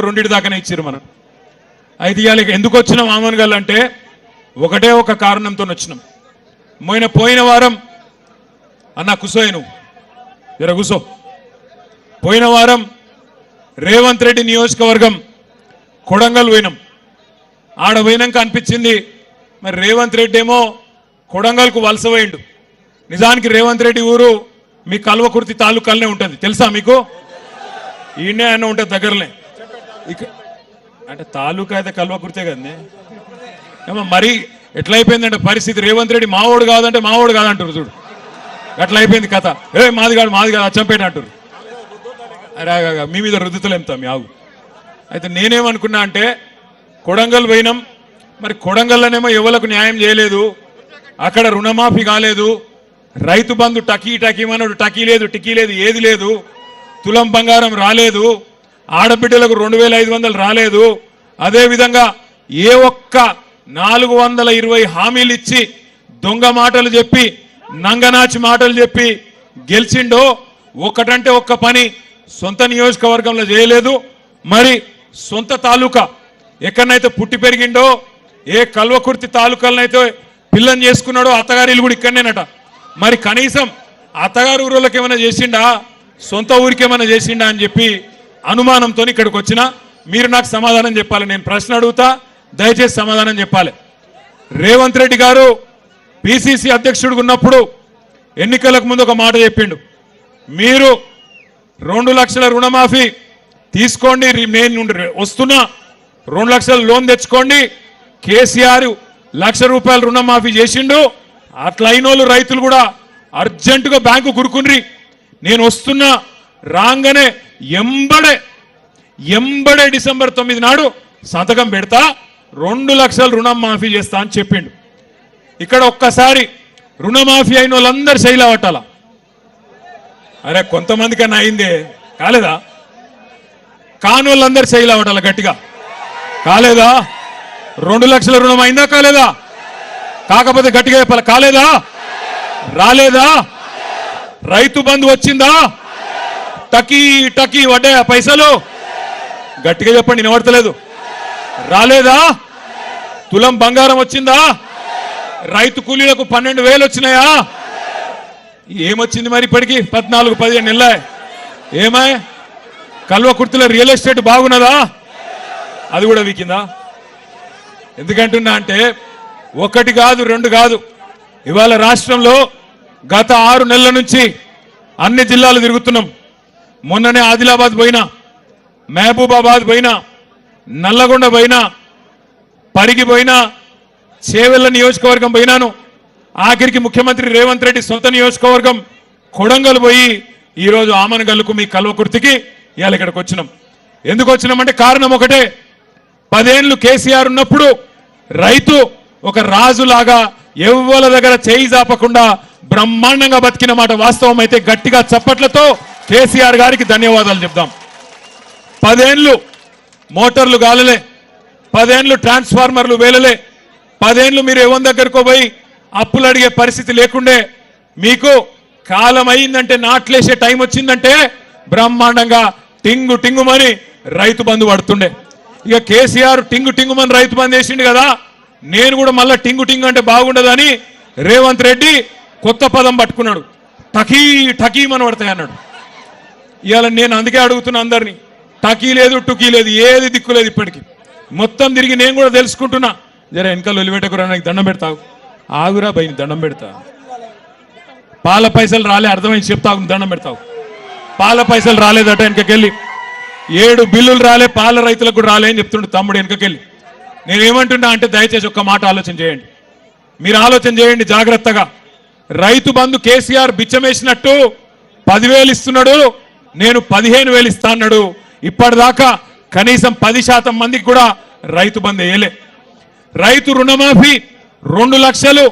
రెండింటి దాకానే ఇచ్చారు మనం. అయితే ఇవాళ ఎందుకు వచ్చినాం ఆమన్గల్ అంటే ఒకటే ఒక కారణంతో వచ్చినాం. పోయిన వారం అన్న కుసోయను జర కుసో. పోయిన వారం రేవంత్ రెడ్డి నియోజకవర్గం కొడంగల్ పోయినాం. ఆడ పోయినాక అనిపించింది మరి రేవంత్ రెడ్డి ఏమో కొడంగల్కు వలస పోయిండు. నిజానికి రేవంత్ రెడ్డి ఊరు మీ కల్వకుర్తి తాలూకాలనే ఉంటుంది, తెలుసా మీకు? ఈయనే అన్న ఉంటుంది దగ్గరనే. అంటే తాలూకా అయితే కల్వకుర్తే కదండి. ఏమో మరి ఎట్లా అయిపోయిందంటే పరిస్థితి, రేవంత్ రెడ్డి మావోడు కాదంటే మావోడు కాదంటారు చూడు, అట్లా అయిపోయింది కథ. మాది కాదు అచ్చంపేట అంటారు. అరే మీ మీద రుద్దుతలేంతా మీ ఆగు. అయితే నేనేమనుకున్నా అంటే కొడంగల్ పోయినాం, మరి కొడంగల్లోనేమో ఎవరికి న్యాయం చేయలేదు, అక్కడ రుణమాఫీ కాలేదు, రైతు బంధు టకీమన్నాడు, టకీ లేదు టికీ లేదు ఏది లేదు, తులం బంగారం రాలేదు, ఆడబిడ్డలకు 2500 రాలేదు. అదేవిధంగా ఏ ఒక్క 420 హామీలు ఇచ్చి దొంగ మాటలు చెప్పి నంగనాచి మాటలు చెప్పి గెలిచిండో ఒక్కటంటే ఒక్క పని సొంత నియోజకవర్గంలో చేయలేదు. మరి సొంత తాలూకా ఎక్కడనైతే పుట్టి పెరిగిండో, ఏ కల్వకుర్తి తాలూకాలనైతే పిల్లని చేసుకున్నాడో అత్తగారి కూడా ఇక్కడనేనట. మరి కనీసం అత్తగారి ఊళ్ళకి ఏమైనా చేసిండా, సొంత ఊరికి ఏమైనా చేసిండా అని చెప్పి అనుమానంతో ఇక్కడికి వచ్చినా. మీరు నాకు సమాధానం చెప్పాలి, నేను ప్రశ్న అడుగుతా, దయచేసి సమాధానం చెప్పాలి. రేవంత్ రెడ్డి గారు పిసిసి అధ్యక్షుడు ఉన్నప్పుడు ఎన్నికలకు ముందు ఒక మాట చెప్పిండు, మీరు 2 లక్షల రుణమాఫీ తీసుకోండి, నేను వస్తున్నా 2 లక్షల లోన్ తెచ్చుకోండి. కేసీఆర్ 1 లక్ష రూపాయల రుణమాఫీ చేసిండు. అట్లా అయినోళ్ళు రైతులు కూడా అర్జెంటుగా బ్యాంకు కురుకుండ్రి, నేను వస్తున్నా, రాగానే ఎంబడే డిసెంబర్ 9 నాడు సంతకం పెడతా, 2 లక్షల రుణం మాఫీ చేస్తా అని చెప్పిండు. ఇక్కడ ఒక్కసారి రుణమాఫీ అయిన వాళ్ళందరూ శైలా పట్టాల. అరే కొంతమంది కన్నా అయిందే, కాలేదా? కాని వాళ్ళందరూ శైలా పట్టాల గట్టిగా, కాలేదా? 2 లక్షల రుణం అయిందా కాలేదా? కాకపోతే గట్టిగా చెప్పాలి, కాలేదా? రాలేదా? రైతు బంధు వచ్చిందా? టకీ వడ్డాయా పైసలు? గట్టిగా చెప్పండి, వినబడతలేదు. రాలేదా? తులం బంగారం వచ్చిందా? రైతు కూలీలకు 12,000 వచ్చినాయా? ఏమొచ్చింది మరి ఇప్పటికి? 14-15 నెలలే. ఏమాయ్ కల్వకుర్తిలో రియల్ ఎస్టేట్ బాగున్నదా? అది కూడా వీకిందా? ఎందుకంటున్నా అంటే 1 కాదు 2 కాదు, ఇవాళ రాష్ట్రంలో గత 6 నెలల నుంచి అన్ని జిల్లాలు తిరుగుతున్నాం. మొన్ననే ఆదిలాబాద్ పోయినా, మహబూబాబాద్ పోయినా, నల్లగొండ పోయినా, పరిగి పోయినా, చేవెళ్ల నియోజకవర్గం పోయినాను. ఆఖరికి ముఖ్యమంత్రి రేవంత్ రెడ్డి సొంత నియోజకవర్గం కొడంగల్ పోయి ఈరోజు ఆమన్గల్కు మీ కల్వకుర్తికి ఇవాళ ఇక్కడికి వచ్చినాం. ఎందుకు వచ్చినామంటే కారణం ఒకటే, 10 ఏళ్లు కేసీఆర్ ఉన్నప్పుడు రైతు ఒక రాజులాగా ఎవ్వల దగ్గర చేయి జాపకుండా బ్రహ్మాండంగా బతికిన మాట వాస్తవం. అయితే గట్టిగా చప్పట్లతో కేసీఆర్ గారికి ధన్యవాదాలు చెప్దాం. 10 ఏళ్లు మోటార్లు గాలలే, 10 ఏళ్లు ట్రాన్స్ఫార్మర్లు వేలలే, 10 ఏళ్లు మీరు ఎవరి దగ్గరకు పోయి అప్పులు అడిగే పరిస్థితి లేకుండే. మీకు కాలం అయిందంటే, నాట్లేసే టైం వచ్చిందంటే బ్రహ్మాండంగా టింగుమని రైతు బంధు పడుతుండే. ఇక కేసీఆర్ టింగుమని రైతు బంధు వేసిండు కదా, నేను కూడా మళ్ళీ టింగు అంటే బాగుండదని రేవంత్ రెడ్డి కొత్త పదం పట్టుకున్నాడు, టకీమని పడతాయి అన్నాడు. ఇవాళ నేను అందుకే అడుగుతున్నా అందరినీ, టకీ లేదు టుకీ లేదు, ఏది దిక్కు లేదు. ఇప్పటికి మొత్తం తిరిగి నేను కూడా తెలుసుకుంటున్నా. జర వెనకాల ఒలిపెట్టకురా, నాకు దండం పెడతావు, ఆగురా భయ్ దండం పెడతా. పాల పైసలు రాలే, అర్థమైంది చెప్తావు, దండం పెడతావు. పాల పైసలు రాలేదట వెనకకెళ్ళి, 7 బిల్లులు రాలే, పాల రైతులకు కూడా రాలే అని చెప్తుండే తమ్ముడు వెనకకెళ్ళి. నేనేమంటున్నా అంటే దయచేసి ఒక్క మాట ఆలోచన చేయండి, మీరు ఆలోచన చేయండి జాగ్రత్తగా. రైతు బంధు కేసీఆర్ బిచ్చమేసినట్టు 10,000 ఇస్తున్నాడు, నేను 15,000 ఇస్తా అన్నాడు. ఇప్పటిదాకా కనీసం 10% మందికి కూడా రైతు బంధు వేయలే. రైతు రుణమాఫీ 2 లక్షలు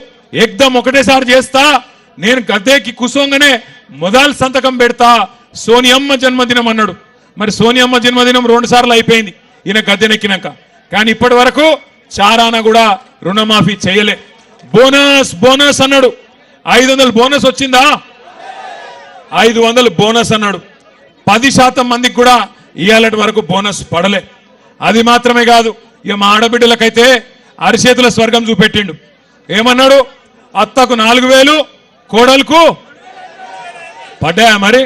ఎగ్దం ఒకటేసారి చేస్తా, నేను గద్దెకి కుసోంగానే మొదలు సంతకం పెడతా, సోనియమ్మ జన్మదినం అన్నాడు. మరి సోనియమ్మ జన్మదినం 2 సార్లు అయిపోయింది ఈయన గద్దెనెక్కినాక, కానీ ఇప్పటి వరకు చారాన కూడా రుణమాఫీ చేయలే. బోనస్ అన్నాడు, 500 బోనస్ వచ్చిందా? 500 బోనస్ అన్నాడు. 10% మందికి కూడా ఇయాలటి వరకు బోనస్ పడలే. అది మాత్రమే కాదు, ఇక మా ఆడబిడ్డలకైతే అరిచేతుల స్వర్గం చూపెట్టిండు. ఏమన్నాడు? అత్తకు 4000, కోడలకు పడ్డాయా? మరి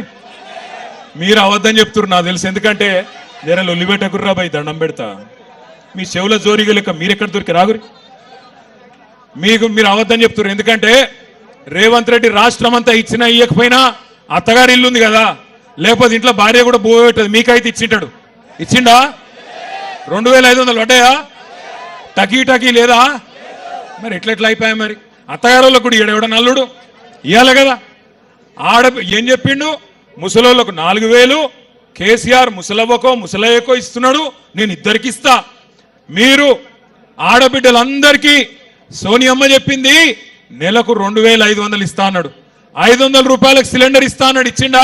మీరు అవద్దని చెప్తున్నారు నాకు తెలుసు. ఎందుకంటే జర లొల్లి పెట్టకుర్రా బై, దండం పెడతా. మీ చెవుల జోరిగా లెక్క మీరెక్కడ దొరికి రాగురి. మీరు అవద్దని చెప్తున్నారు. ఎందుకంటే రేవంత్ రెడ్డి రాష్ట్రం అంతా ఇచ్చినా ఇయ్యకపోయినా అత్తగారి ఇల్లు ఉంది కదా, లేకపోతే ఇంట్లో భార్య కూడా పోయేటది. మీకైతే ఇచ్చింటాడు. ఇచ్చిండా? 2500 పడ్డాయా? టకీ లేదా? మరి ఎట్లెట్లా అయిపోయా? మరి అత్తగారులకు కూడా ఎవడ నల్లుడు ఇవ్వాలి కదా. ఏం చెప్పిండు? ముసలోళ్ళకు 4000, కేసీఆర్ ముసలవ్వకో ముసలయ్యకో ఇస్తున్నాడు, నేను ఇద్దరికి ఇస్తా. మీరు ఆడబిడ్డలందరికీ సోనియమ్మ చెప్పింది నెలకు 2500 ఇస్తా అన్నాడు. 500 రూపాయలకు సిలిండర్ ఇస్తా అన్నాడు. ఇచ్చిండా?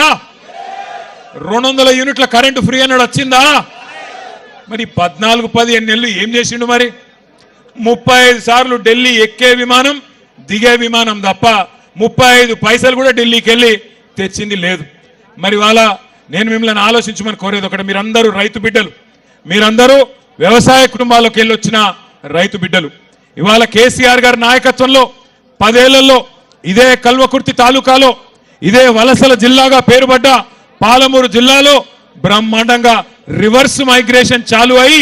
200 యూనిట్ల కరెంటు ఫ్రీ అన్నాడు. వచ్చిందా? మరి 14-15 నెలలు ఏం చేసిండు? మరి 35 సార్లు ఢిల్లీ ఎక్కే విమానం, దిగే విమానం తప్ప 35 పైసలు కూడా ఢిల్లీకి వెళ్ళి తెచ్చింది లేదు. మరి వాళ్ళ నేను మిమ్మల్ని ఆలోచించమని కోరేది ఒకటి, మీరందరూ రైతు బిడ్డలు, మీరందరూ వ్యవసాయ కుటుంబాలకు వెళ్ళి వచ్చిన రైతు బిడ్డలు. ఇవాళ కేసీఆర్ గారి నాయకత్వంలో 10 ఏళ్లలో ఇదే కల్వకుర్తి తాలూకాలో, ఇదే వలసల జిల్లాగా పేరుపడ్డ పాలమూరు జిల్లాలో బ్రహ్మాండంగా రివర్స్ మైగ్రేషన్ చాలు అయి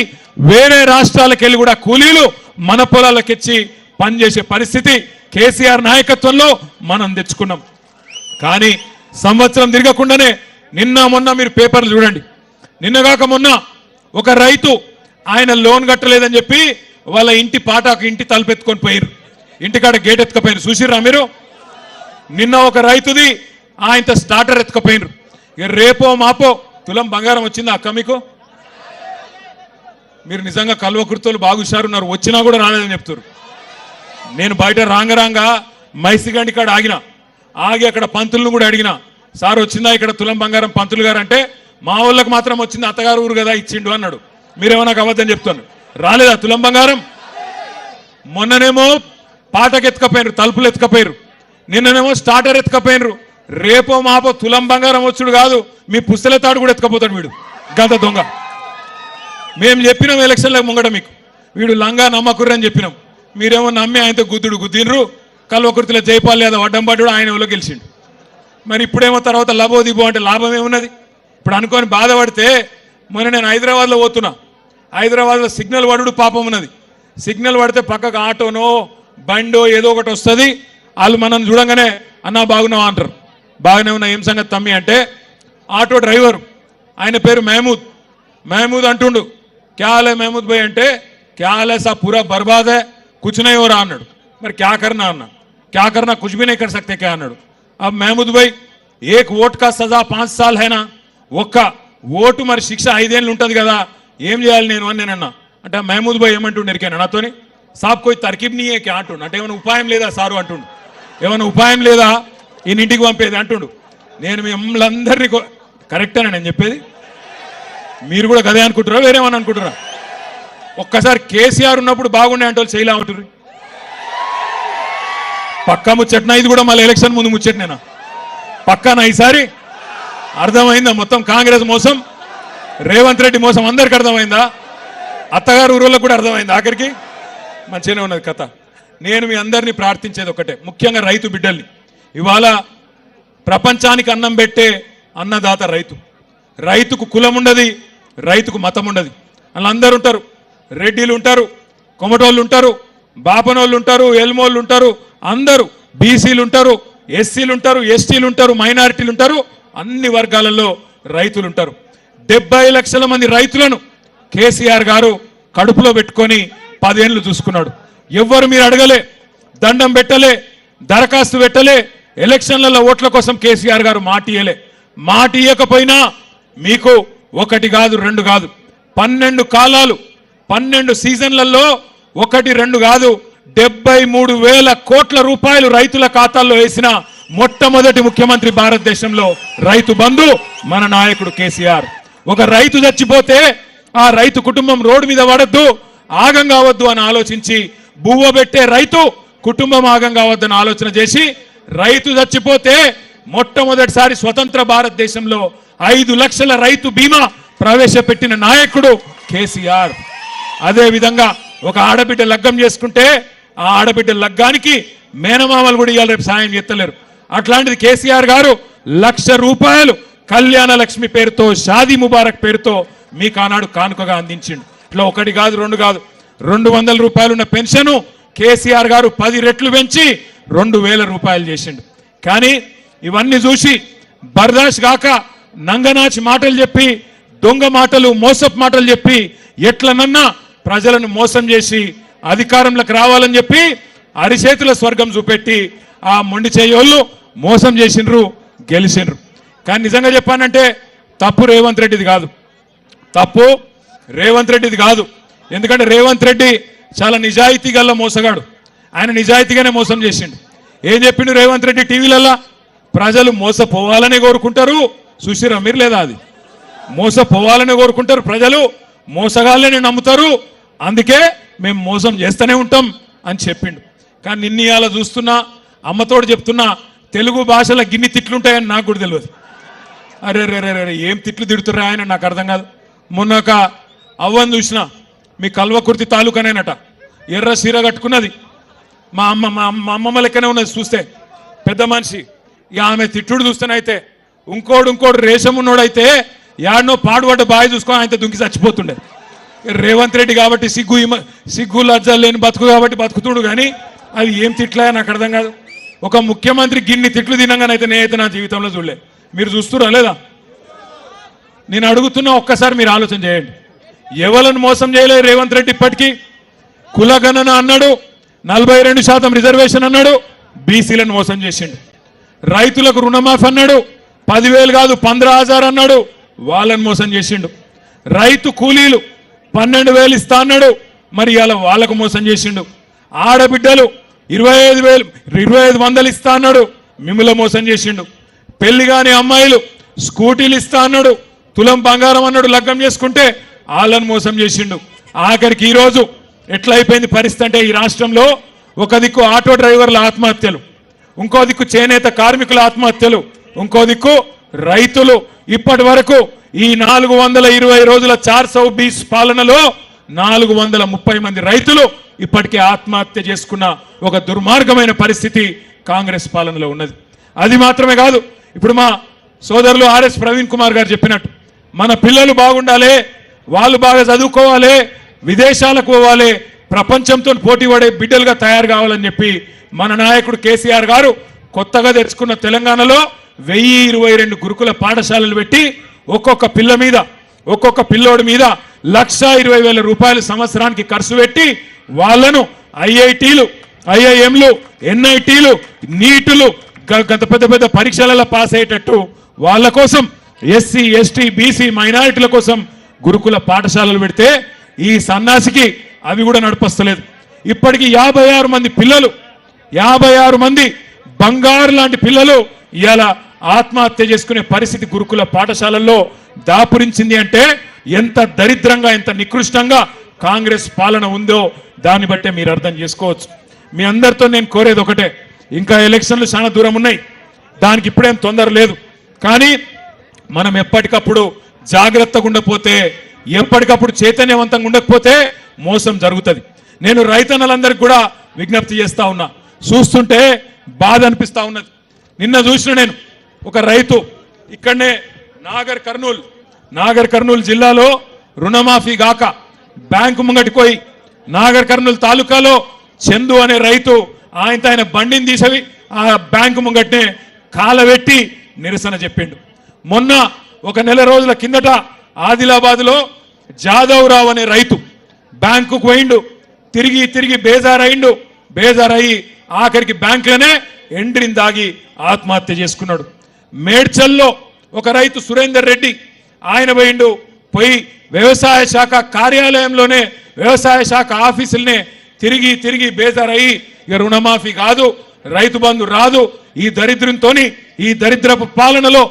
వేరే రాష్ట్రాలకు వెళ్ళి కూడా కూలీలు మన పొలాలకెచ్చి పనిచేసే పరిస్థితి కేసీఆర్ నాయకత్వంలో మనం తెచ్చుకున్నాం. కానీ సంవత్సరం తిరగకుండానే నిన్న మొన్న మీరు పేపర్లు చూడండి, నిన్నగాక మొన్న ఒక రైతు ఆయన లోన్ కట్టలేదని చెప్పి వాళ్ళ ఇంటి పాటాకు ఇంటి తలుపెత్తుకొని పోయారు, ఇంటికాడ గేట్ ఎత్తుకపోయారు. చూసిర్రా మీరు? నిన్న ఒక రైతుది ఆయనతో స్టార్టర్ ఎత్తుకపోయినరు. ఇక రేపో మాపో తులం బంగారం వచ్చిందా అక్క మీకు? మీరు నిజంగా కల్వకుర్తోలు బాగా హుషారున్నారు, వచ్చినా కూడా రాలేదని చెప్తారు. నేను బయట రాంగ మైసిగండి కాడ ఆగి అక్కడ పంతులను కూడా అడిగినా, సార్ వచ్చిందా ఇక్కడ తులం బంగారం పంతులు గారు అంటే, మా వాళ్ళకి మాత్రం వచ్చింది, అత్తగారు ఊరు కదా ఇచ్చిండు అన్నాడు. మీరేమో నాకు అబద్ధం చెప్తాను. రాలేదా తులం బంగారం? మొన్ననేమో పాటకు ఎత్తుకపోయినరు, తలుపులు ఎత్తుకపోయారు, నిన్ననేమో స్టార్టర్ ఎత్తుకపోయినరు. రేపో మాపో తులం బంగారం వచ్చుడు కాదు, మీ పుస్తల తాడు కూడా ఎత్తుకపోతాడు వీడు, గంత దొంగ. మేము చెప్పినాం ఎలక్షన్లకు ముంగట మీకు, వీడు లంగా నమ్మకుర్రు అని చెప్పినాం. మీరేమో నమ్మి ఆయనతో గుద్దినరు. కల్వకుర్తిలో జైపాల్ యాదవ్ అడ్డం పడ్డాడు, ఆయన ఎవరో గెలిచిండు. మరి ఇప్పుడేమో తర్వాత లబో దిబో అంటే లాభం ఏమున్నది? ఇప్పుడు అనుకొని బాధపడితే, మొన్న నేను హైదరాబాద్లో పోతున్నా, హైదరాబాద్లో సిగ్నల్ పడుడు పాపం ఉన్నది. సిగ్నల్ పడితే పక్కకు ఆటోనో బండో ఏదో ఒకటి వస్తుంది, వాళ్ళు మనం చూడంగానే అన్నా బాగున్నావా అంటారు. బాగానే ఉన్నా, ఏం సంగతి తమ్మి అంటే, ఆటో డ్రైవర్ ఆయన పేరు మహమూద్ అంటుండు. క్యాలే మహమూద్ భాయ్ అంటే, క్యాలే సా పూరా బర్బాద్ హై, కుచ్ నహీ హో రహా అన్నాడు. మరి క్యా కర్నా అన్నా, క్యా కర్నా కుచ్ భీ నహీ కర్ సక్తే క్యా అన్నాడు. अब महमूद भाई एक वोट का सजा 5 साल है ना, ఒక్క ఓటు మరి శిక్ష 5 ఏళ్ళు ఉంటుంది కదా, ఏం చేయాలి నేను అని నేనన్నా. అంటే మహమూద్ భాయ్ ఏమంటుండు ఎరికాను నాతోని, సాబ్ కోయి తర్కీబ్ నీయే క్యా అంటుండు. అంటే ఏమైనా ఉపాయం లేదా సారు అంటుండు, ఏమైనా ఉపాయం లేదా ఈయన ఇంటికి పంపేది అంటుండు. నేను మిమ్మల్ని అందరినీ కరెక్టేనా నేను చెప్పేది? మీరు కూడా గదే అనుకుంటారా వేరేమని అనుకుంటారా? ఒక్కసారి కేసీఆర్ ఉన్నప్పుడు బాగుండే అంటే వాళ్ళు చేయలే అంటారు. పక్కా ముచ్చట్నా ఇది కూడా? మళ్ళీ ఎలక్షన్ ముందు ముచ్చట్నేనా? పక్కానా ఈసారి? అర్థమైందా మొత్తం కాంగ్రెస్ మోసం, రేవంత్ రెడ్డి మోసం అందరికి అర్థమైందా? అత్తగారు ఊరులకు కూడా అర్థమైందా? ఆఖరికి మంచిగానే ఉన్నది కథ. నేను మీ అందరినీ ప్రార్థించేది ఒకటే, ముఖ్యంగా రైతు బిడ్డల్ని. ఇవాళ ప్రపంచానికి అన్నం పెట్టే అన్నదాత రైతు. రైతుకు కులం ఉండదు, రైతుకు మతం ఉండదు. వాళ్ళందరూ ఉంటారు, రెడ్డిలు ఉంటారు, కొమటోళ్ళు ఉంటారు, బాపనోళ్ళు ఉంటారు, ఎల్మోళ్ళు ఉంటారు, అందరూ బీసీలు ఉంటారు, ఎస్సీలు ఉంటారు, ఎస్టీలు ఉంటారు, మైనారిటీలు ఉంటారు, అన్ని వర్గాలలో రైతులు ఉంటారు. 70 లక్షల మంది రైతులను కేసీఆర్ గారు కడుపులో పెట్టుకొని 10 ఏళ్ళు చూసుకున్నాడు. ఎవ్వరు మీరు అడగలే, దండం పెట్టలే, దరఖాస్తు పెట్టలే, ఎలక్షన్లలో ఓట్ల కోసం కేసీఆర్ గారు మాట ఇయ్యకపోయినా మీకు 1 కాదు 2 కాదు 12 కాలాలు 12 సీజన్లలో 1 2 కాదు 73,000 కోట్ల రూపాయలు రైతుల ఖాతాల్లో వేసిన మొట్టమొదటి ముఖ్యమంత్రి భారతదేశంలో రైతు బంధు మన నాయకుడు కేసీఆర్. ఒక రైతు చచ్చిపోతే ఆ రైతు కుటుంబం రోడ్డు మీద పడద్దు, ఆగం కావద్దు అని ఆలోచించి, బువ్వ పెట్టే రైతు కుటుంబం ఆగం కావద్దని ఆలోచన చేసి, రైతు చచ్చిపోతే మొట్టమొదటిసారి స్వతంత్ర భారతదేశంలో 5 లక్షల రైతు బీమా ప్రవేశపెట్టిన నాయకుడు కేసీఆర్. అదే విధంగా ఒక ఆడబిడ్డ లగ్గం చేసుకుంటే ఆ ఆడబిడ్డ లగ్గానికి మేనమామలు కూడా ఇవాళ రేపు సాయం చేస్తలేరు. అట్లాంటిది కేసీఆర్ గారు ₹1,00,000 కళ్యాణ లక్ష్మి పేరుతో, షాదీ ముబారక్ పేరుతో మీకు ఆనాడు కానుకగా అందించిండు. ఇట్లా ఒకటి కాదు, రెండు కాదు, ₹200 ఉన్న పెన్షన్ కేసీఆర్ గారు 10 రెట్లు పెంచి ₹2,000 చేసిండు. కానీ ఇవన్నీ చూసి బర్దాష్ గాక నంగనాచి మాటలు చెప్పి, దొంగ మాటలు, మోసపు మాటలు చెప్పి ఎట్లనన్నా ప్రజలను మోసం చేసి అధికారంలోకి రావాలని చెప్పి అరిచేతుల స్వర్గం చూపెట్టి ఆ మొండి చేయోళ్ళు మోసం చేసిండ్రు, గెలిచిండ్రు. కానీ నిజంగా చెప్పానంటే తప్పు రేవంత్ రెడ్డిది కాదు, తప్పు రేవంత్ రెడ్డిది కాదు. ఎందుకంటే రేవంత్ రెడ్డి చాలా నిజాయితీ గల్ల మోసగాడు. ఆయన నిజాయితీగానే మోసం చేసిండు. ఏం చెప్పిండు రేవంత్ రెడ్డి టీవీలలో? ప్రజలు మోసపోవాలని కోరుకుంటారు. చూసిరా మీరు లేదా? అది మోసపోవాలని కోరుకుంటారు ప్రజలు, మోసగాళ్ళని నమ్ముతారు, అందుకే మేము మోసం చేస్తూనే ఉంటాం అని చెప్పిండు. కానీ నిన్న ఇవాళ చూస్తున్నా, అమ్మతోడు చెప్తున్నా, తెలుగు భాషలో గిన్ని తిట్లుంటాయని నాకు కూడా తెలియదు. అరే రే రే రే ఏం తిట్లు తిడుతుర్రా ఆయన, నాకు అర్థం కాదు. మొన్న ఒక అవ్వని చూసిన, మీ కల్వకుర్తి తాలూకానేనట, ఎర్ర సీర కట్టుకున్నది, మా అమ్మమ్మ లెక్కనే ఉన్నది చూస్తే, పెద్ద మనిషి. ఇక ఆమె తిట్టుడు చూస్తేనైతే ఇంకోడు రేషం ఉన్నోడైతే యాడనో పాడుపడ్డ బావి చూసుకొని ఆయన దుంకి చచ్చిపోతుండే. రేవంత్ రెడ్డి కాబట్టి సిగ్గు లజ్జ లేని బతుకు కాబట్టి బతుకుతుడు. కానీ అది ఏం తిట్లా నాకు అర్థం కాదు. ఒక ముఖ్యమంత్రి గిన్ని తిట్లు తినంగానైతే నేనైతే నా జీవితంలో చూడలే. మీరు చూస్తురా లేదా? నేను అడుగుతున్నా, ఒక్కసారి మీరు ఆలోచన చేయండి. ఎవరిని మోసం చేయలేదు రేవంత్ రెడ్డి ఇప్పటికీ? కులగణన అన్నాడు, 42% రిజర్వేషన్ అన్నాడు, బీసీలను మోసం చేసిండు. రైతులకు రుణమాఫీ అన్నాడు, 10,000 కాదు 15,000 అన్నాడు, వాళ్ళని మోసం చేసిండు. రైతు కూలీలు 12,000 ఇస్తా అన్నాడు, మరి ఇలా వాళ్ళకు మోసం చేసిండు. ఆడబిడ్డలు 25,000 ఇస్తా అన్నాడు, మిమ్మల్ని మోసం చేసిండు. పెళ్లి కాని అమ్మాయిలు స్కూటీలు ఇస్తా అన్నాడు, తులం బంగారం అన్నాడు, లగ్గం చేసుకుంటే వాళ్ళని మోసం చేసిండు. ఆఖరికి ఈరోజు ఎట్లా అయిపోయింది పరిస్థితి అంటే, ఈ రాష్ట్రంలో ఒక దిక్కు ఆటో డ్రైవర్ల ఆత్మహత్యలు, ఇంకో దిక్కు చేనేత కార్మికుల ఆత్మహత్యలు, ఇంకో దిక్కు రైతులు. ఇప్పటి వరకు ఈ 420 రోజుల 420 పాలనలో 430 మంది రైతులు ఇప్పటికే ఆత్మహత్య చేసుకున్న ఒక దుర్మార్గమైన పరిస్థితి కాంగ్రెస్ పాలనలో ఉన్నది. అది మాత్రమే కాదు, ఇప్పుడు మా సోదరులు ఆర్ఎస్ ప్రవీణ్ కుమార్ గారు చెప్పినట్టు మన పిల్లలు బాగుండాలి, వాళ్ళు బాగా చదువుకోవాలి, విదేశాలకు పోవాలి, ప్రపంచంతో పోటీ పడే బిడ్డలుగా తయారు కావాలని చెప్పి మన నాయకుడు కేసీఆర్ గారు కొత్తగా తెచ్చుకున్న తెలంగాణలో 1022 గురుకుల పాఠశాలలు పెట్టి ఒక్కొక్క పిల్లోడి మీద ₹1,20,000 సంవత్సరానికి ఖర్చు పెట్టి వాళ్ళను ఐఐటీలు, ఐఐఎంలు, ఎన్ఐటీలు, నీటులు, గత పెద్ద పరీక్షలలో పాస్ అయ్యేటట్టు వాళ్ళ కోసం ఎస్సీ, ఎస్టీ, బీసీ, మైనారిటీల కోసం గురుకుల పాఠశాలలు పెడితే ఈ సన్నాసికి అవి కూడా నడిపస్తలేదు. ఇప్పటికీ 56 మంది బంగారు లాంటి పిల్లలు ఇవాళ ఆత్మహత్య చేసుకునే పరిస్థితి గురుకుల పాఠశాలల్లో దాపురించింది. అంటే ఎంత దరిద్రంగా, ఎంత నికృష్టంగా కాంగ్రెస్ పాలన ఉందో దాన్ని బట్టే మీరు అర్థం చేసుకోవచ్చు. మీ అందరితో నేను కోరేది ఒకటే, ఇంకా ఎలక్షన్లు చాలా దూరం ఉన్నాయి, దానికి ఇప్పుడేం తొందర లేదు. కానీ మనం ఎప్పటికప్పుడు జాగ్రత్తగా ఉండకపోతే, ఎప్పటికప్పుడు చైతన్యవంతంగా ఉండకపోతే మోసం జరుగుతుంది. నేను రైతన్నలందరికీ కూడా విజ్ఞప్తి చేస్తా ఉన్నా, చూస్తుంటే బాధ అనిపిస్తా ఉన్నది. నిన్న చూసిన నేను ఒక రైతు ఇక్కడనే నాగర్ కర్నూలు జిల్లాలో రుణమాఫీ గాక బ్యాంకు ముంగటికి పోయి, నాగర్ కర్నూలు తాలూకాలో చందు అనే రైతు ఆయన బండిని తీసేవి ఆ బ్యాంకు ముంగట్నే కాలబెట్టి నిరసన చెప్పిండు. మొన్న ఒక నెల రోజుల కిందట ఆదిలాబాద్లో జాదవ్ రావు అనే రైతు బ్యాంకుకు పోయిండు, తిరిగి బేజారయ్యి ఆఖరికి బ్యాంకులోనే ఎండ్రిని దాగి ఆత్మహత్య చేసుకున్నాడు. మేడ్చల్లో ఒక రైతు సురేందర్ రెడ్డి ఆయన పోయి వ్యవసాయ శాఖ కార్యాలయంలోనే, వ్యవసాయ శాఖ ఆఫీసులనే తిరిగి బేజారయ్యి, ఇక రుణమాఫీ కాదు, రైతు బంధు రాదు, ఈ దరిద్రంతోని, ఈ దరిద్రపు పాలనలో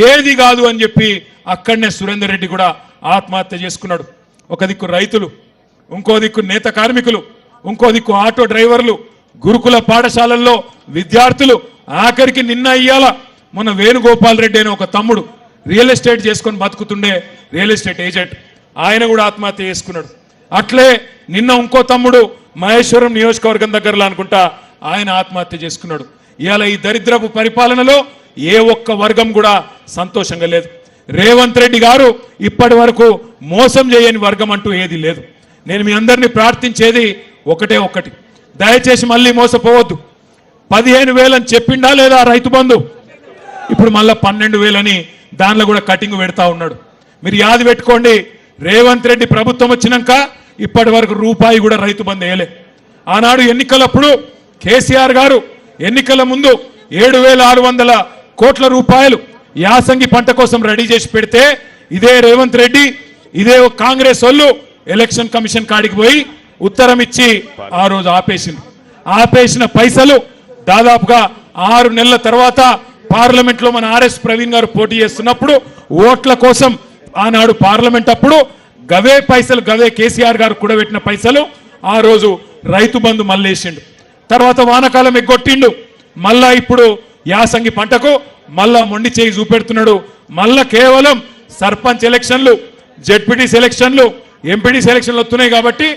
ఏది కాదు అని చెప్పి అక్కడనే సురేందర్ రెడ్డి కూడా ఆత్మహత్య చేసుకున్నాడు. ఒక దిక్కు రైతులు, ఇంకో దిక్కు నేత కార్మికులు, ఇంకో దిక్కు ఆటో డ్రైవర్లు, గురుకుల పాఠశాలల్లో విద్యార్థులు, ఆఖరికి నిన్న ఇయ్యాల మన వేణుగోపాల్ రెడ్డి అనే ఒక తమ్ముడు రియల్ ఎస్టేట్ చేసుకొని బతుకుతుండే రియల్ ఎస్టేట్ ఏజెంట్, ఆయన కూడా ఆత్మహత్య చేసుకున్నాడు. అట్లే నిన్న ఇంకో తమ్ముడు మహేశ్వరం నియోజకవర్గం దగ్గరలో అనుకుంటా ఆయన ఆత్మహత్య చేసుకున్నాడు. ఇవాళ ఈ దరిద్రపు పరిపాలనలో ఏ ఒక్క వర్గం కూడా సంతోషంగా లేదు. రేవంత్ రెడ్డి గారు ఇప్పటి వరకు మోసం చేయని వర్గం అంటూ ఏది లేదు. నేను మీ అందరినీ ప్రార్థించేది ఒకటే ఒక్కటి, దయచేసి మళ్ళీ మోసపోవద్దు. 15,000 అని చెప్పిండా లేదా రైతు బంధు? ఇప్పుడు మళ్ళా 12,000 అని దానిలో కూడా కటింగ్ పెడతా ఉన్నాడు. మీరు యాది పెట్టుకోండి, రేవంత్ రెడ్డి ప్రభుత్వం వచ్చినాక ఇప్పటి వరకు రూపాయి కూడా రైతు బంధు వేయలే. ఆనాడు ఎన్నికలప్పుడు కేసీఆర్ గారు ఎన్నికల ముందు 7,600 కోట్ల రూపాయలు యాసంగి పంట కోసం రెడీ చేసి పెడితే ఇదే రేవంత్ రెడ్డి ఇదే కాంగ్రెస్ వాళ్ళు ఎలక్షన్ కమిషన్ కాడికి పోయి ఉత్తరం ఇచ్చి ఆ రోజు ఆపేసిన పైసలు దాదాపుగా 6 నెలల తర్వాత పార్లమెంట్ లో మన ఆర్ఎస్ ప్రవీణ్ గారు పోటీ చేస్తున్నప్పుడు ఓట్ల కోసం ఆనాడు పార్లమెంట్ అప్పుడు గవే పైసలు గవే కేసీఆర్ గారు కూడబెట్టిన పైసలు ఆ రోజు రైతు బంధు మళ్ళేసిండు. తర్వాత వానకాలం ఎగ్గొట్టిండు, మళ్ళా ఇప్పుడు యాసంగి పంటకు మళ్ళా మొండి చేయి చూపెడుతున్నాడు. మళ్ళా కేవలం సర్పంచ్ ఎలక్షన్లు, జెడ్పీటీ సెలక్షన్లు, ఎంపీటీ సెలక్షన్లు వస్తున్నాయి కాబట్టి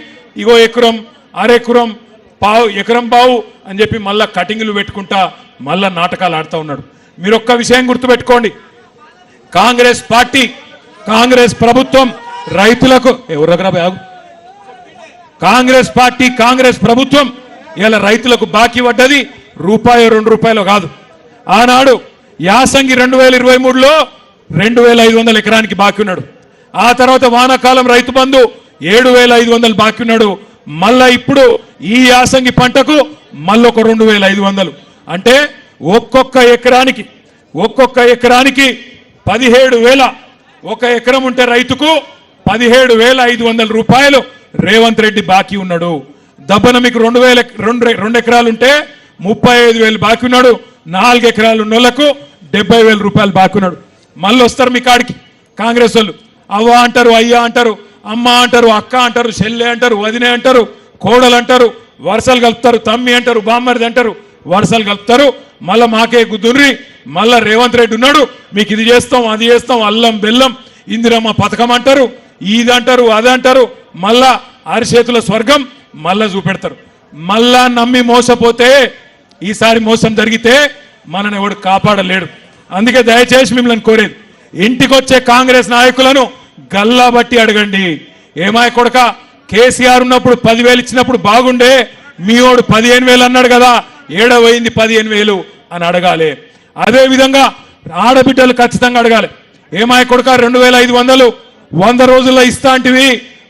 ఇగో ఎకరం అరెకరం పావు ఎకరం బావు అని చెప్పి మళ్ళా కటింగ్లు పెట్టుకుంటా మళ్ళా నాటకాలు ఆడుతూ ఉన్నాడు. మీరు ఒక్క విషయం గుర్తుపెట్టుకోండి, కాంగ్రెస్ పార్టీ కాంగ్రెస్ ప్రభుత్వం రైతులకు కాంగ్రెస్ పార్టీ కాంగ్రెస్ ప్రభుత్వం ఇలా రైతులకు బాకీ పడ్డది రూపాయో 2 రూపాయలు కాదు. ఆనాడు యాసంగి 2023లో 2,500 ఎకరానికి బాకీ ఉన్నాడు. ఆ తర్వాత వానాకాలం రైతు బంధు 7,500 బాకీ ఉన్నాడు. మళ్ళా ఇప్పుడు ఈ యాసంగి పంటకు మళ్ళొక 2,500 అంటే ఒక్కొక్క ఎకరానికి 17,000 ఒక ఎకరం ఉంటే రైతుకు 17,500 రూపాయలు రేవంత్ రెడ్డి బాకీ ఉన్నాడు. దబ్బన మీకు 2 ఎకరాలు ఉంటే 35,000 బాకీ ఉన్నాడు. 4 ఎకరాలు ఉన్నోళ్లకు 70,000 రూపాయలు బాకీ ఉన్నాడు. మళ్ళీ వస్తారు మీ కాడికి కాంగ్రెస్ వాళ్ళు, అవ్వ అంటారు, అయ్యా అంటారు, అమ్మ అంటారు, అక్క అంటారు, చెల్లె అంటారు, వదినే అంటారు, కోడలు అంటారు, వరుసలు కలుపుతారు, తమ్మి అంటారు, బామ్మరిది అంటారు, వరుసలు కలుపుతారు. మళ్ళా మాకే గుద్దుర్రి, మళ్ళా రేవంత్ రెడ్డి ఉన్నాడు, మీకు ఇది చేస్తాం అది చేస్తాం, అల్లం బెల్లం ఇందిరమ్మ పథకం అంటారు, ఇది అంటారు అది అంటారు, మళ్ళా అరిచేతుల స్వర్గం మళ్ళా చూపెడతారు. మళ్ళా నమ్మి మోసపోతే ఈసారి మోసం జరిగితే మనని ఎవడు కాపాడలేడు. అందుకే దయచేసి మిమ్మల్ని కోరేది, ఇంటికొచ్చే కాంగ్రెస్ నాయకులను గల్లా బట్టి అడగండి. ఏమాయ కొడక కేసీఆర్ ఉన్నప్పుడు 10,000 ఇచ్చినప్పుడు బాగుండే, మీ వాడు 15,000 అన్నాడు కదా, ఏడవైంది 15,000 అని అడగాలి. అదే విధంగా ఆడబిడ్డలు ఖచ్చితంగా అడగాలి. ఏమాయ కొడక 2,500 100 రోజుల్లో ఇస్తా అంటివి,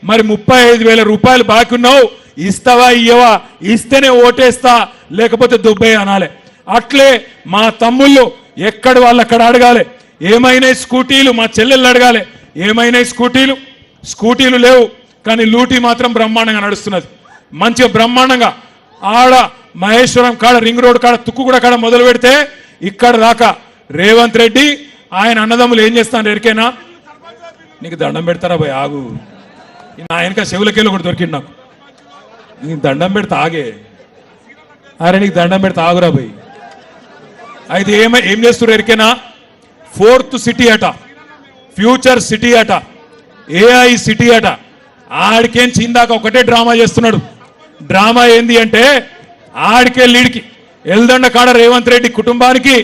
మరి 35,000 రూపాయలు బాకీ ఉన్నావు, ఇస్తావా ఇయ్యవా, ఇస్తేనే ఓటేస్తా లేకపోతే దుబ్బే అనాలి. అట్లే మా తమ్ముళ్ళు ఎక్కడ వాళ్ళు అక్కడ అడగాలి. ఏమైనా స్కూటీలు మా చెల్లెళ్ళు అడగాలి, ఏమైనా స్కూటీలు లేవు కానీ లూటీ మాత్రం బ్రహ్మాండంగా నడుస్తున్నది. మంచిగా బ్రహ్మాండంగా ఆడ మహేశ్వరం కాడ రింగ్ రోడ్ కాడ తుక్కుగూడ కాడ మొదలు పెడితే ఇక్కడ దాకా రేవంత్ రెడ్డి ఆయన అన్నదమ్ములు ఏం చేస్తాను ఎరికేనా, నీకు దండం పెడతారా భయ్ ఆగు, ఆయనక చెవులకెళ్ళి ఒకటి దొరికింది నాకు, నీకు దండం పెడతా ఆగే, అరే నీకు దండం పెడతా ఆగురా భయ్. అయితే ఏం చేస్తున్నారు ఎరికేనా, 4th సిటీ అట, ఫ్యూచర్ సిటీ అట, AI సిటీ అట, ఆడికేం చిందాక ఒకటే డ్రామా చేస్తున్నాడు. డ్రామా ఏంది అంటే ఆడికే లీడ్కి ఎల్దండ కాడ రేవంత్ రెడ్డి కుటుంబానికి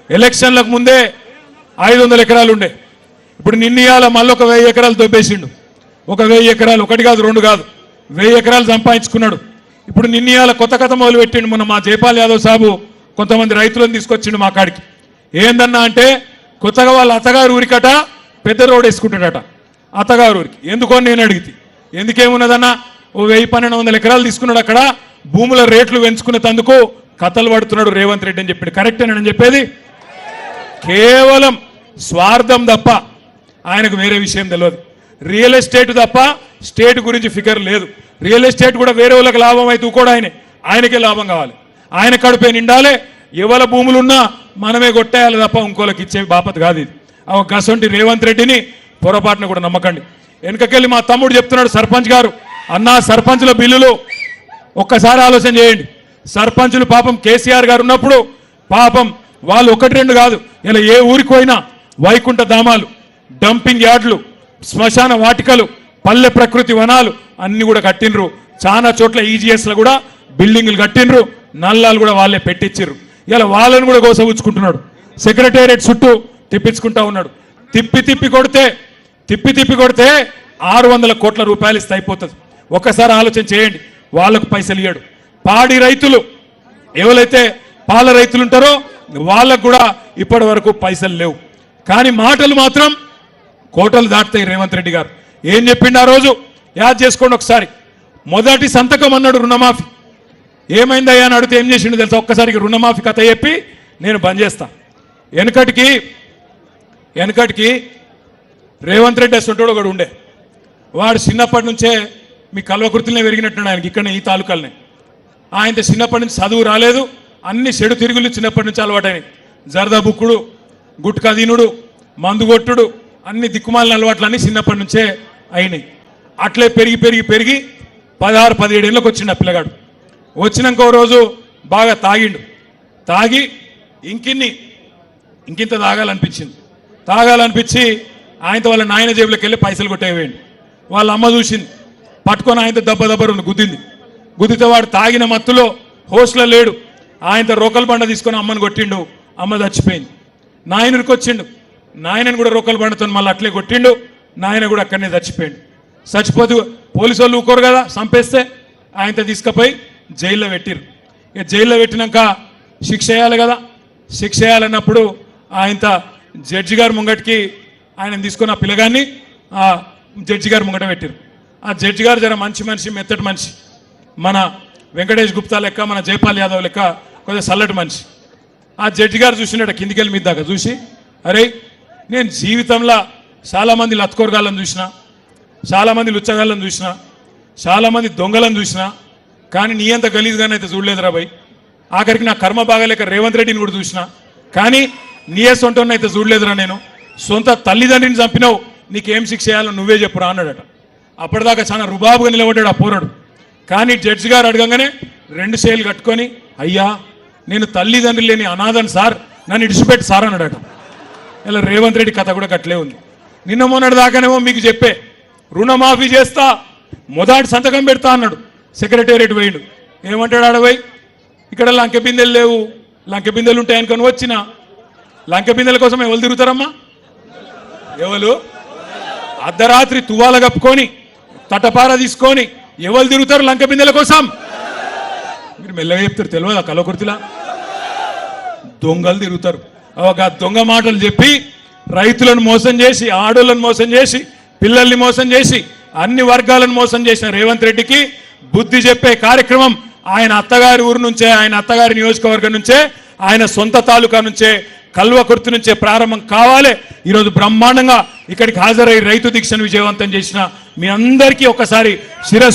ఎలక్షన్లకు ముందే 500 ఎకరాలు ఉండే, ఇప్పుడు నిన్నయాల మళ్ళీ ఒక 1000 ఎకరాలు దొబ్బేసిండు. ఒక 1000 ఎకరాలు, ఒకటి కాదు రెండు కాదు, 1000 ఎకరాలు సంపాదించుకున్నాడు. ఇప్పుడు నిన్నయాల కొత్త కథ మొదలు పెట్టిండు. మన మా జైపాల్ యాదవ్ సాబు కొంతమంది రైతులను తీసుకొచ్చిండు మా కాడికి. ఏందన్నా అంటే కొత్తగా వాళ్ళ అత్తగారు ఊరికట పెద్ద రోడ్ వేసుకుంటాడట అత్తగారు ఊరికి. ఎందుకో నేను అడిగితే ఎందుకేమున్నదన్నా, ఓ 1,000-1,200 ఎకరాలు తీసుకున్నాడు, అక్కడ భూముల రేట్లు పెంచుకునేందుకు కథలు పడుతున్నాడు రేవంత్ రెడ్డి అని చెప్పాడు. కరెక్టేనని చెప్పేది, కేవలం స్వార్థం తప్ప ఆయనకు వేరే విషయం తెలియదు. రియల్ ఎస్టేట్ తప్ప స్టేట్ గురించి ఫికర్ లేదు. రియల్ ఎస్టేట్ కూడా వేరే వాళ్ళకి లాభం అయితే కూడా ఆయనకే లాభం కావాలి, ఆయన కడుపే నిండాలి. ఎవరి భూములున్నా మనమే కొట్టేయాలి తప్ప ఇంకోళ్ళకి ఇచ్చే బాపత్ కాదు ఇది. గసంటి రేవంత్ రెడ్డిని పొరపాటున కూడా నమ్మకండి. వెనకకెళ్ళి మా తమ్ముడు చెప్తున్నాడు సర్పంచ్ గారు, అన్నా సర్పంచుల బిల్లులు ఒక్కసారి ఆలోచన చేయండి. సర్పంచులు పాపం కేసీఆర్ గారు ఉన్నప్పుడు పాపం వాళ్ళు 1-2 కాదు, ఇలా ఏ ఊరికి పోయినా వైకుంఠ ధామాలు, డంపింగ్ యార్డ్లు, శ్మశాన వాటికలు, పల్లె ప్రకృతి వనాలు అన్ని కూడా కట్టినరు. చాలా చోట్ల ఈజీఎస్లో కూడా బిల్డింగులు కట్టినరు. నల్లాలు కూడా వాళ్ళే పెట్టించారు. ఇలా వాళ్ళని కూడా గోసవుచ్చుకుంటున్నాడు. సెక్రటేరియట్ చుట్టూ తిప్పించుకుంటా ఉన్నాడు. తిప్పి కొడితే 600 కోట్ల రూపాయలు ఇస్తే అయిపోతుంది. ఒక్కసారి ఆలోచన చేయండి. వాళ్ళకు పైసలు ఇయ్యాడు. పాడి రైతులు ఎవరైతే పాల రైతులు ఉంటారో వాళ్ళకు కూడా ఇప్పటి వరకు పైసలు లేవు. కానీ మాటలు మాత్రం కోటలు దాటుతాయి. రేవంత్ రెడ్డి గారు ఏం చెప్పిండు ఆ రోజు యాద్ చేసుకోండి ఒకసారి. మొదటి సంతకం అన్నాడు రుణమాఫీ. ఏమైందయ్యా అని అడిగితే ఏం చేసిండు తెలుసా? ఒక్కసారికి రుణమాఫీ కథ చెప్పి నేను బంద్ చేస్తా. వెనకటికి రేవంత్ రెడ్డి అసంటోడు ఒకడు ఉండే. వాడు చిన్నప్పటి నుంచే మీ కల్వకృతులనే పెరిగినట్టున్నాడు. ఆయనకి ఇక్కడ ఈ తాలూకాలనే. ఆయన చిన్నప్పటి నుంచి చదువు రాలేదు. అన్ని చెడు తిరుగులు చిన్నప్పటి నుంచి అలవాటైనవి. జరదా బుక్కుడు, గుట్కా దీనుడు, మందు కొట్టుడు, అన్ని దిక్కుమాలిన అలవాట్లన్నీ చిన్నప్పటి నుంచే అయినాయి. అట్లే పెరిగి 16-17 ఏళ్ళకి వచ్చిండు ఆ పిల్లగాడు. వచ్చినాక ఓ రోజు బాగా తాగి ఇంకింత తాగాలనిపించి ఆయనతో వాళ్ళ నాయన జేబులోకి వెళ్ళి పైసలు కొట్టేవేయండి. వాళ్ళ అమ్మ చూసింది, పట్టుకొని ఆయనతో దెబ్బ గుద్దితే వాడు తాగిన మత్తులో హోస్ట్లో లేడు. ఆయనతో రోకల్ బండ తీసుకొని అమ్మని కొట్టిండు. అమ్మ చచ్చిపోయింది. నాయనకి వచ్చిండు. నాయనని కూడా రోకల్ బండతో మళ్ళీ అట్లే కొట్టిండు. నాయన కూడా అక్కడనే చచ్చిపోతూ పోలీసు వాళ్ళు ఊకోరు కదా, చంపేస్తే ఆయనతో తీసుకుపోయి జైల్లో పెట్టిరు. ఇక జైల్లో పెట్టినాక శిక్ష వేయాలి కదా. శిక్ష వేయాలన్నప్పుడు ఆయనతో జడ్జి గారు ముంగటికి ఆయన తీసుకున్న పిల్లగాన్ని ఆ జడ్జి గారు ముంగట పెట్టిరు. ఆ జడ్జి గారు జర మంచి మనిషి, మెత్తటి మనిషి. మన వెంకటేష్ గుప్తా లెక్క, మన జైపాల్ యాదవ్ లెక్క కొద్దిగా చల్లటి మనిషి. ఆ జడ్జి గారు చూసినట్టు కిందికెళ్ళి మీద దాకా చూసి, అరే నేను జీవితంలో చాలామంది లత్కోరగాళ్ళని చూసిన, చాలామంది లుచ్చగాళ్ళని చూసిన, చాలామంది దొంగలను చూసిన, కానీ నీ అంత గలీజ్గానే అయితే చూడలేదురా భయ్. ఆఖరికి నా కర్మ బాగాలేక రేవంత్ రెడ్డిని కూడా చూసిన, కానీ నీ సొంటని అయితే చూడలేదురా నేను. సొంత తల్లిదండ్రిని చంపినావు, నీకేం శిక్ష చేయాలో నువ్వే చెప్పురా అన్నాడట. అప్పటిదాకా చాలా రుబాబుగా నిలబడ్డాడు ఆ పోరాడు. కానీ జడ్జి గారు అడగంగానే 2 చేతులు కట్టుకొని, అయ్యా నేను తల్లిదండ్రులు లేని అనాథను సార్, నన్ను ఇడిచిపెట్టి సార్ అన్నాడట. ఇలా రేవంత్ రెడ్డి కథ కూడా కట్లే ఉంది. నిన్న మొన్నటి దాకానేమో మీకు చెప్పే రుణమాఫీ చేస్తా, మొదటి సంతకం పెడతా అన్నాడు. సెక్రటేరియట్ పోయిండు. ఏమంటాడు ఆడపోయి, ఇక్కడ లంకె బిందెలు లేవు, లంకె బిందెలు ఉంటాయనుకొని వచ్చిన. లంకె బిందెల కోసం ఎవరు తిరుగుతారమ్మా? ఎవరు అర్ధరాత్రి తువాల కప్పుకొని తటపార తీసుకొని ఎవరు తిరుగుతారు లంకె బిందెల కోసం? మీరు మెల్లగా చెప్తారు, తెలియదా కలకుర్తిలా? దొంగలు తిరుగుతారు. ఒక దొంగ మాటలు చెప్పి రైతులను మోసం చేసి, ఆడోళ్ళను మోసం చేసి, పిల్లల్ని మోసం చేసి, అన్ని వర్గాలను మోసం చేసిన రేవంత్ రెడ్డికి బుద్ధి చెప్పే కార్యక్రమం ఆయన అత్తగారి ఊరు నుంచే, ఆయన అత్తగారి నియోజకవర్గం నుంచే, ఆయన సొంత తాలూకా నుంచే, కల్వకుర్తి నుంచే ప్రారంభం కావాలి. ఈరోజు బ్రహ్మాండంగా ఇక్కడికి హాజరై రైతు దీక్షను విజయవంతం చేసిన మీ అందరికీ ఒకసారి శిరస్సు